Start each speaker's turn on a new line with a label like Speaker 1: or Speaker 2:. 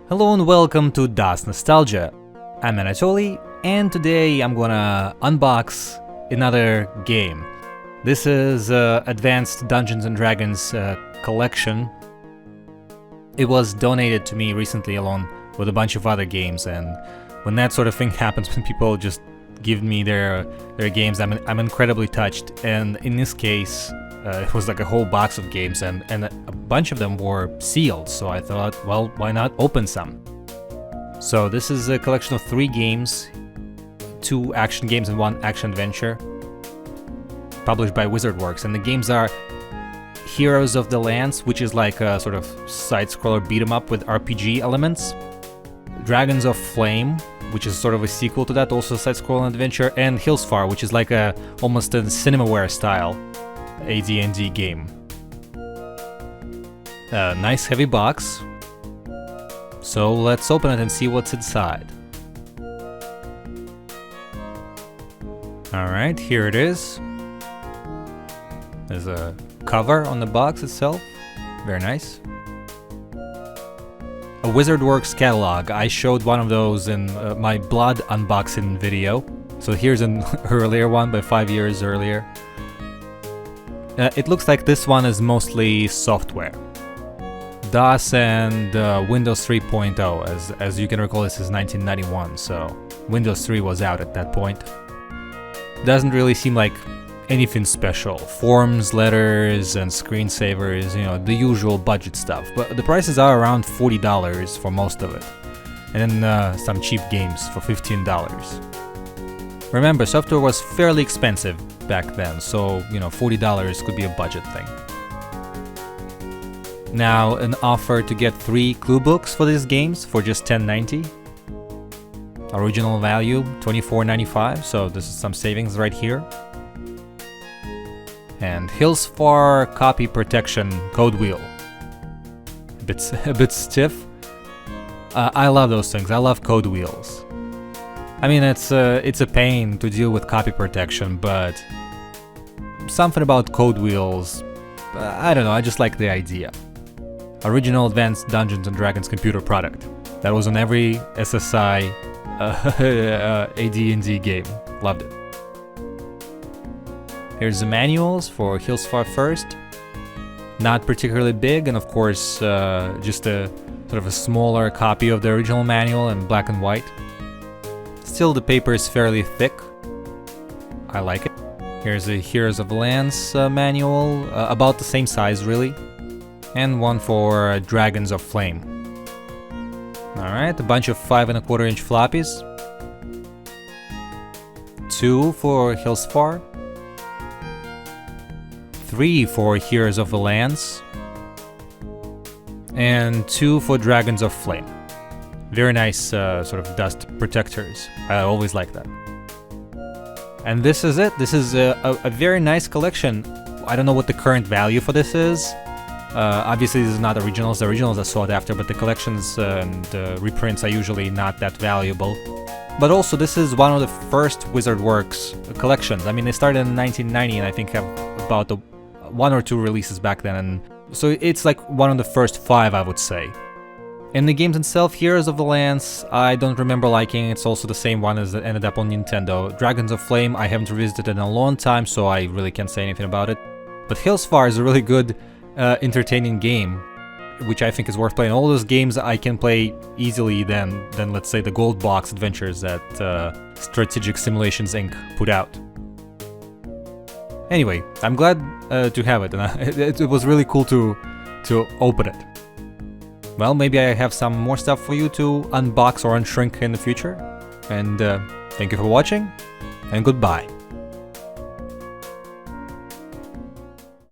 Speaker 1: Hello and welcome to Das Nostalgia. I'm Anatoly, and today I'm gonna unbox another game. This is Advanced Dungeons & Dragons collection. It was donated to me recently along with a bunch of other games, and when that sort of thing happens, when people just give me their games, I'm incredibly touched. And in this case, it was like a whole box of games, and a bunch of them were sealed, so I thought, well, why not open some? So this is a collection of 3 games, 2 action games and 1 action adventure, published by WizardWorks, and the games are Heroes of the Lands, which is like a sort of side-scroller beat-em-up with RPG elements, Dragons of Flame, which is sort of a sequel to that, also side-scrolling adventure, and Hillsfar, which is like almost a Cinemaware style AD&D game. Nice heavy box. So let's open it and see what's inside. Alright, here it is. There's a cover on the box itself. Very nice. A WizardWorks catalog. I showed one of those in my Blood unboxing video. So here's an earlier one, by 5 years earlier. It looks like this one is mostly software. DOS and Windows 3.0, as you can recall, this is 1991, so Windows 3 was out at that point. Doesn't really seem like anything special. Forms, letters, and screensavers, you know, the usual budget stuff. But the prices are around $40 for most of it. And then some cheap games for $15. Remember, software was fairly expensive back then, so, you know, $40 could be a budget thing. Now, an offer to get 3 clue books for these games for just $10.90. Original value, $24.95, so this is some savings right here. And Hillsfar copy protection code wheel. A bit stiff. I love those things, I love code wheels. I mean, it's a pain to deal with copy protection, but something about code wheels, I don't know, I just like the idea. Original Advanced Dungeons & Dragons computer product. That was on every SSI AD&D game. Loved it. Here's the manuals for Hillsfar first. Not particularly big, and of course, just a sort of a smaller copy of the original manual in black and white. Still, the paper is fairly thick. I like it. Here's a Heroes of the Lands manual, about the same size really, and one for Dragons of Flame. Alright, a bunch of 5¼ inch floppies. 2 for Hillsfar. 3 for Heroes of the Lands. And 2 for Dragons of Flame. Very nice sort of dust protectors. I always like that. And this is it. This is a very nice collection. I don't know what the current value for this is. Obviously, this is not originals. The originals are sought after, but the collections and reprints are usually not that valuable. But also, this is one of the first WizardWorks collections. I mean, they started in 1990, and I think have about 1 or 2 releases back then. And so it's like one of the first 5, I would say. In the games itself, Heroes of the Lands, I don't remember liking. It's also the same one as that ended up on Nintendo. Dragons of Flame, I haven't revisited in a long time, so I really can't say anything about it. But Hillsfar is a really good, entertaining game, which I think is worth playing. All those games I can play easily than let's say, the Gold Box adventures that Strategic Simulations Inc. put out. Anyway, I'm glad to have it, and it was really cool to open it. Well, maybe I have some more stuff for you to unbox or unshrink in the future. And thank you for watching, and goodbye.